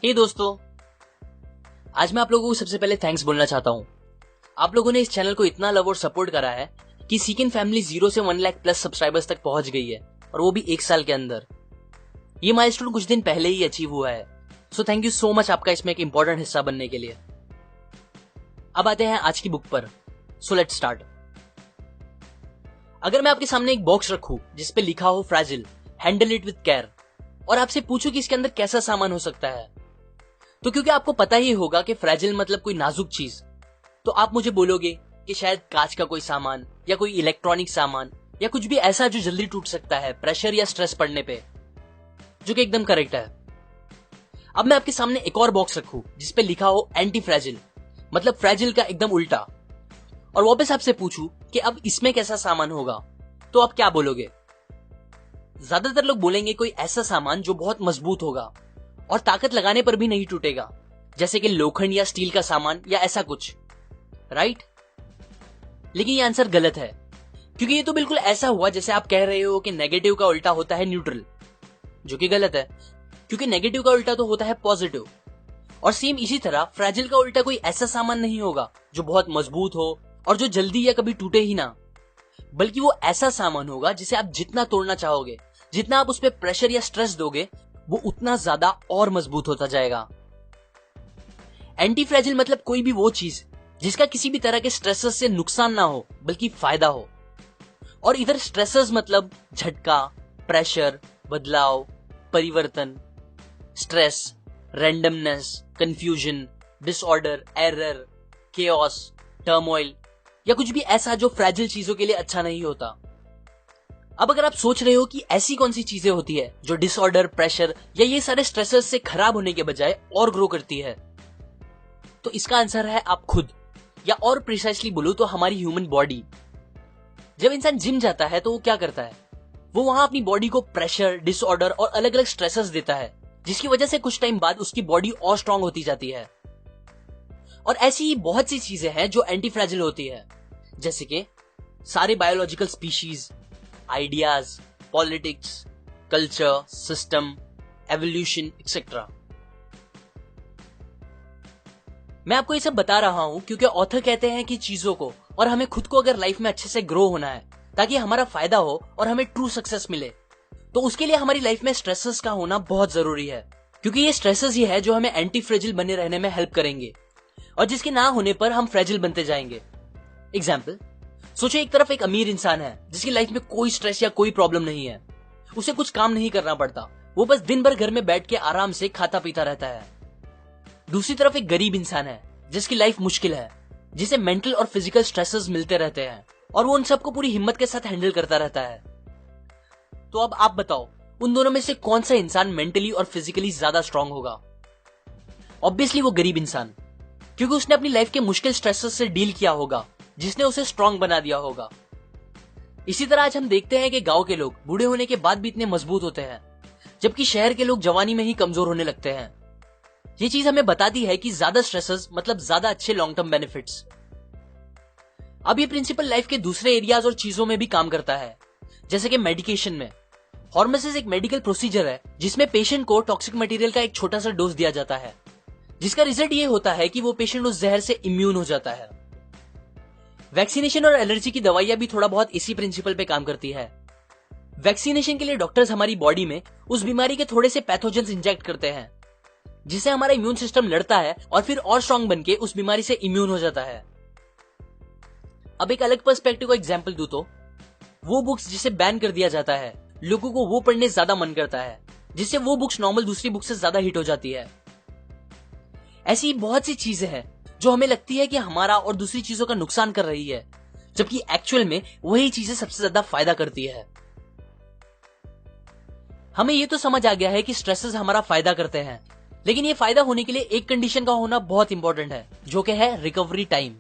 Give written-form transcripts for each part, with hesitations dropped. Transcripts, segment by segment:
हे दोस्तों, आज मैं आप लोगों को सबसे पहले थैंक्स बोलना चाहता हूँ। आप लोगों ने इस चैनल को इतना लव और सपोर्ट करा है कि सीकेन फैमिली 0 से 1 लाख प्लस सब्सक्राइबर्स तक पहुंच गई है, और वो भी 1 साल के अंदर। ये माइलस्टोन कुछ दिन पहले ही अचीव हुआ है, so thank you so much आपका इसमें एक इंपॉर्टेंट हिस्सा बनने के लिए। अब आते हैं आज की बुक पर, सो लेट्स स्टार्ट। अगर मैं आपके सामने एक बॉक्स रखूं जिसपे लिखा हो फ्रैजिल, हैंडल इट विद केयर, और आपसे पूछूं कि इसके अंदर कैसा सामान हो सकता है, तो क्योंकि आपको पता ही होगा कि फ्रैजिल मतलब कोई नाजुक चीज, तो आप मुझे बोलोगे कि शायद कांच का कोई सामान या कोई इलेक्ट्रॉनिक सामान या कुछ भी ऐसा जो जल्दी टूट सकता है प्रेशर या स्ट्रेस पड़ने पे, जो कि एकदम करेक्ट है। अब मैं आपके सामने एक और बॉक्स रखूं जिसपे लिखा हो एंटी फ्रैजिल, मतलब फ्रैजिल का एकदम उल्टा, और वापस आपसे पूछूं कि अब इसमें कैसा सामान होगा, तो आप क्या बोलोगे? ज्यादातर लोग बोलेंगे कोई ऐसा सामान जो बहुत मजबूत होगा और ताकत लगाने पर भी नहीं टूटेगा, जैसे कि लोखंड या स्टील का सामान या ऐसा कुछ, राइट? लेकिन ये आंसर गलत है, क्योंकि ये तो बिल्कुल ऐसा हुआ जैसे आप कह रहे हो कि नेगेटिव का उल्टा होता है न्यूट्रल, जो कि गलत है, क्योंकि नेगेटिव का उल्टा तो होता है पॉजिटिव। और सेम इसी तरह फ्रैजिल का उल्टा कोई ऐसा सामान नहीं होगा जो बहुत मजबूत हो और जो जल्दी या कभी टूटे ही ना, बल्कि वो ऐसा सामान होगा जिसे आप जितना तोड़ना चाहोगे, जितना आप उस पर प्रेशर या स्ट्रेस दोगे, वो उतना ज्यादा और मजबूत होता जाएगा। एंटी फ्रैजिल मतलब कोई भी वो चीज जिसका किसी भी तरह के स्ट्रेसेस से नुकसान ना हो बल्कि फायदा हो। और इधर स्ट्रेसेस मतलब झटका, प्रेशर, बदलाव, परिवर्तन, stress, randomness, confusion, disorder, error, chaos, turmoil या कुछ भी ऐसा जो फ्रैजिल चीजों के लिए अच्छा नहीं होता। अब अगर आप सोच रहे हो कि ऐसी कौन सी चीजें होती है जो डिसऑर्डर, प्रेशर या ये सारे स्ट्रेसेस से खराब होने के बजाय और ग्रो करती है, तो इसका आंसर है आप खुद, या और प्रिसाइसली बोलूं तो हमारी ह्यूमन बॉडी। जब इंसान जिम जाता है तो वो क्या करता है? वो वहां अपनी बॉडी को प्रेशर, डिसऑर्डर और अलग अलग स्ट्रेसेस देता है, जिसकी वजह से कुछ टाइम बाद उसकी बॉडी और स्ट्रांग होती जाती है। और ऐसी ही बहुत सी चीजें हैं जो एंटी फ्रैजिल होती है, जैसे कि सारे biological species, ideas, politics, culture, system, evolution etcetera. मैं आपको ये सब बता रहा हूं क्योंकि ऑथर कहते हैं कि चीजों को और हमें खुद को अगर लाइफ में अच्छे से ग्रो होना है ताकि हमारा फायदा हो और हमें ट्रू सक्सेस मिले, तो उसके लिए हमारी लाइफ में स्ट्रेसेस का होना बहुत जरूरी है, क्योंकि ये स्ट्रेसेस ही है जो हमें एंटी फ्रेजिल बने रहने में हेल्प करेंगे, और जिसके ना होने पर हम फ्रेजिल बनते जाएंगे। एग्जाम्पल, सोचिए एक तरफ एक अमीर इंसान है जिसकी लाइफ में कोई स्ट्रेस या कोई प्रॉब्लम नहीं है, उसे कुछ काम नहीं करना पड़ता, वो बस दिन भर घर में बैठ के आराम से खाता पीता रहता है। दूसरी तरफ एक गरीब इंसान है जिसकी लाइफ मुश्किल है, जिसे मेंटल और फिजिकल स्ट्रेसेस मिलते रहते हैं, और वो उन सबको पूरी हिम्मत के साथ हैंडल करता रहता है। तो अब आप बताओ, उन दोनों में से कौन सा इंसान मेंटली और फिजिकली ज्यादा स्ट्रांग होगा? ऑब्वियसली वो गरीब इंसान, क्योंकि उसने अपनी लाइफ के मुश्किल स्ट्रेसेस से डील किया होगा, जिसने उसे स्ट्रांग बना दिया होगा। इसी तरह आज हम देखते हैं कि गांव के लोग बूढ़े होने के बाद भी इतने मजबूत होते हैं, जबकि शहर के लोग जवानी में ही कमजोर होने लगते हैं। ये चीज हमें बताती है कि ज्यादा स्ट्रेसेस मतलब ज्यादा अच्छे लॉन्ग टर्म बेनिफिट्स। अब ये प्रिंसिपल लाइफ के दूसरे एरियाज और चीजों में भी काम करता है, जैसे कि मेडिकेशन में। हॉर्मेसिस एक मेडिकल प्रोसीजर है जिसमें पेशेंट को टॉक्सिक मटेरियल का एक छोटा सा डोज दिया जाता है, जिसका रिजल्ट ये होता है कि वो पेशेंट उस जहर से इम्यून हो जाता है। वैक्सीनेशन और एलर्जी की दवाइयां भी थोड़ा बहुत इसी प्रिंसिपल पे काम करती है। वैक्सीनेशन के लिए डॉक्टर्स हमारी बॉडी में उस बीमारी के थोड़े से पैथोजेंस इंजेक्ट करते हैं, जिससे हमारा इम्यून सिस्टम लड़ता है और फिर और स्ट्रांग बनके उस बीमारी से इम्यून हो जाता है। अब एक अलग पर्सपेक्टिव का एग्जांपल दूं तो वो बुक्स जिसे बैन कर दिया जाता है, लोगों को वो पढ़ने ज्यादा मन करता है, जिससे वो बुक्स नॉर्मल दूसरी बुक से ज्यादा हिट हो जाती है। ऐसी बहुत सी चीजें हैं जो हमें लगती है कि हमारा और दूसरी चीजों का नुकसान कर रही है, जबकि एक्चुअल में वही चीजें सबसे ज्यादा फायदा करती है। हमें ये तो समझ आ गया है कि स्ट्रेसेस हमारा फायदा करते हैं, लेकिन ये फायदा होने के लिए एक कंडीशन का होना बहुत इंपॉर्टेंट है, जो कि है रिकवरी टाइम।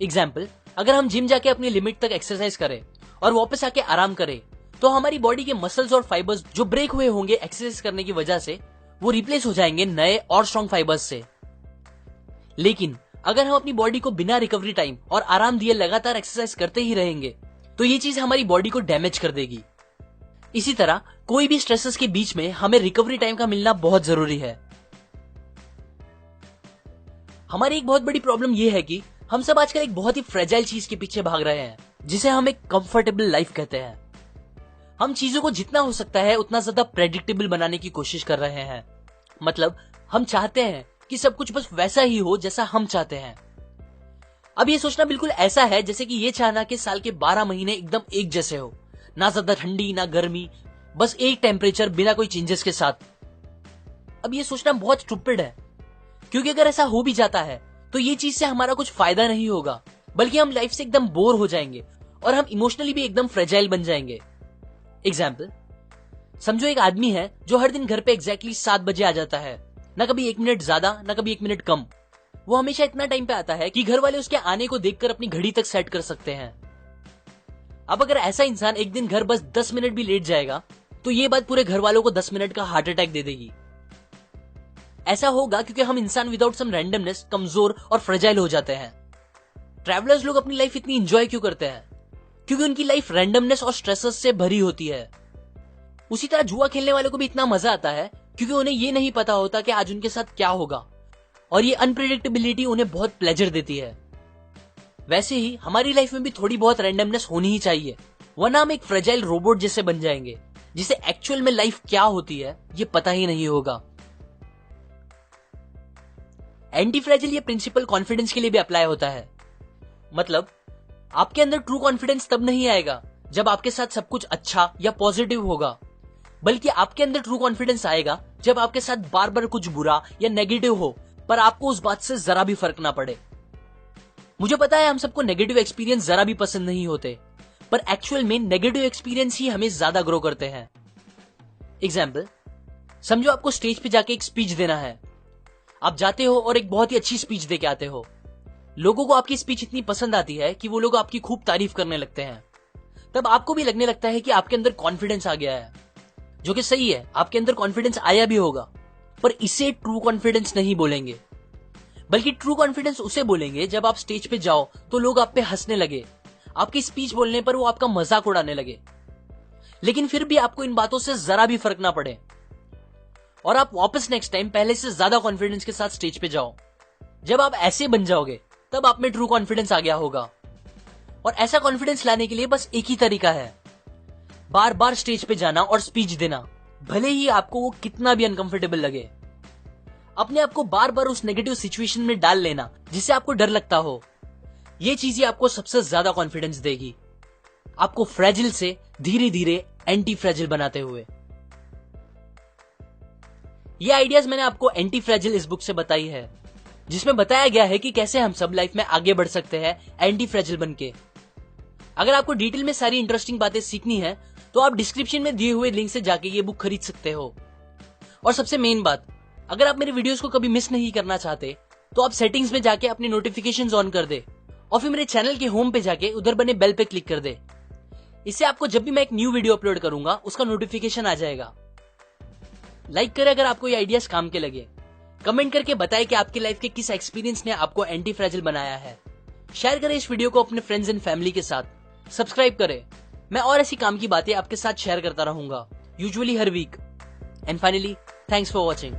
एग्जाम्पल, अगर हम जिम जाके अपनी लिमिट तक एक्सरसाइज करें और वापस आके आराम करें, तो हमारी बॉडी के मसल्स और फाइबर्स जो ब्रेक हुए होंगे एक्सरसाइज करने की वजह से, वो रिप्लेस हो जाएंगे नए और स्ट्रॉन्ग फाइबर्स से। लेकिन अगर हम अपनी बॉडी को बिना रिकवरी टाइम और आराम दिए लगातार एक्सरसाइज करते ही रहेंगे, तो ये चीज हमारी बॉडी को डैमेज कर देगी। इसी तरह कोई भी स्ट्रेसेस के बीच में हमें रिकवरी टाइम का मिलना बहुत जरूरी है। हमारी एक बहुत बड़ी प्रॉब्लम यह है कि हम सब आजकल एक बहुत ही फ्रेजाइल चीज के पीछे भाग रहे हैं, जिसे हम एक कंफर्टेबल लाइफ कहते हैं। हम चीजों को जितना हो सकता है उतना ज्यादा प्रेडिक्टेबल बनाने की कोशिश कर रहे हैं। मतलब हम चाहते हैं कि सब कुछ बस वैसा ही हो जैसा हम चाहते हैं। अब ये सोचना बिल्कुल ऐसा है जैसे कि ये चाहना कि साल के 12 महीने एकदम एक जैसे हो, ना ज्यादा ठंडी ना गर्मी, बस एक टेम्परेचर बिना कोई चेंजेस के साथ। अब ये सोचना बहुत स्टूपिड है, क्योंकि अगर ऐसा हो भी जाता है तो ये चीज से हमारा कुछ फायदा नहीं होगा, बल्कि हम लाइफ से एकदम बोर हो जाएंगे और हम इमोशनली भी एकदम फ्रेजाइल बन जाएंगे। एग्जाम्पल, समझो एक आदमी है जो हर दिन घर पे एग्जैक्टली 7 बजे आ जाता है, ना कभी 1 मिनट ज्यादा ना कभी 1 मिनट कम। वो हमेशा इतना टाइम पे आता है कि घर वाले उसके आने को देखकर अपनी घड़ी तक सेट कर सकते हैं। अब अगर ऐसा इंसान एक दिन घर बस 10 मिनट भी लेट जाएगा तो ये बात पूरे घर वालों को 10 मिनट का हार्ट अटैक दे देगी। ऐसा होगा क्योंकि हम इंसान विदाउट सम रैंडमनेस कमजोर और फ्रेजाइल हो जाते हैं। ट्रैवलर्स लोग अपनी लाइफ इतनी एंजॉय क्यों करते हैं? क्योंकि उनकी लाइफ रैंडमनेस और स्ट्रेसेस से भरी होती है। उसी तरह जुआ खेलने वालों को भी इतना मजा आता है क्योंकि उन्हें ये नहीं पता होता कि आज उनके साथ क्या होगा, और ये अनप्रेडिक्टेबिलिटी उन्हें बहुत प्लेजर देती है। वैसे ही हमारी लाइफ में भी थोड़ी बहुत रैंडमनेस होनी ही चाहिए, वरना हम एक फ्रेजाइल रोबोट जैसे बन जाएंगे, जिसे एक्चुअल में लाइफ क्या होती है ये पता ही नहीं होगा। एंटी फ्रेजाइल ये प्रिंसिपल कॉन्फिडेंस के लिए भी अप्लाई होता है। मतलब आपके अंदर ट्रू कॉन्फिडेंस तब नहीं आएगा जब आपके साथ सब कुछ अच्छा या पॉजिटिव होगा, बल्कि आपके अंदर ट्रू कॉन्फिडेंस आएगा जब आपके साथ बार बार कुछ बुरा या नेगेटिव हो, पर आपको उस बात से जरा भी फर्क ना पड़े। मुझे पता है हम सबको नेगेटिव एक्सपीरियंस जरा भी पसंद नहीं होते, पर एक्चुअल में नेगेटिव एक्सपीरियंस ही हमें ज्यादा ग्रो करते हैं। एग्जाम्पल, समझो आपको स्टेज पे जाके एक स्पीच देना है। आप जाते हो और एक बहुत ही अच्छी स्पीच देके आते हो। लोगों को आपकी स्पीच इतनी पसंद आती है कि वो लोग आपकी खूब तारीफ करने लगते हैं। तब आपको भी लगने लगता है कि आपके अंदर कॉन्फिडेंस आ गया है, जो कि सही है, आपके अंदर कॉन्फिडेंस आया भी होगा, पर इसे ट्रू कॉन्फिडेंस नहीं बोलेंगे। बल्कि ट्रू कॉन्फिडेंस उसे बोलेंगे जब आप स्टेज पे जाओ तो लोग आप पे हंसने लगे, आपकी स्पीच बोलने पर वो आपका मजाक उड़ाने लगे, लेकिन फिर भी आपको इन बातों से जरा भी फर्क ना पड़े और आप वापस नेक्स्ट टाइम पहले से ज्यादा कॉन्फिडेंस के साथ स्टेज पे जाओ। जब आप ऐसे बन जाओगे तब आप में ट्रू कॉन्फिडेंस आ गया होगा। और ऐसा कॉन्फिडेंस लाने के लिए बस एक ही तरीका है, बार बार स्टेज पे जाना और स्पीच देना, भले ही आपको वो कितना भी अनकंफर्टेबल लगे। अपने आप को बार बार उस नेगेटिव सिचुएशन में डाल लेना जिससे आपको डर लगता हो, ये चीजें आपको सबसे ज्यादा कॉन्फिडेंस देगी, आपको फ्रेजिल से धीरे धीरे एंटी फ्रेजिल बनाते हुए। ये आइडियाज मैंने आपको एंटी फ्रेजिल इस बुक से बताई है, जिसमें बताया गया है कि कैसे हम सब लाइफ में आगे बढ़ सकते हैं एंटी फ्रेजिल बनके। अगर आपको डिटेल में सारी इंटरेस्टिंग बातें सीखनी है तो आप डिस्क्रिप्शन में दिए हुए लिंक से जाके ये बुक खरीद सकते हो। और सबसे मेन बात, अगर आप मेरे वीडियोस को कभी मिस नहीं करना चाहते तो आप सेटिंग्स में जाके अपने नोटिफिकेशंस ऑन कर दे और फिर मेरे चैनल के होम पे जाके उधर बने बेल पे क्लिक कर दे। इससे आपको जब भी मैं एक न्यू वीडियो अपलोड करूंगा उसका नोटिफिकेशन आ जाएगा। लाइक करें अगर आपको ये आइडियाज काम के लगे। कमेंट करके बताएं कि आपकी लाइफ के किस एक्सपीरियंस ने आपको एंटी फ्रेजिल बनाया है। शेयर करें इस वीडियो को अपने फ्रेंड्स एंड फैमिली के साथ। सब्सक्राइब करें, मैं और ऐसी काम की बातें आपके साथ शेयर करता रहूंगा, यूजुअली हर week. And finally, thanks for watching.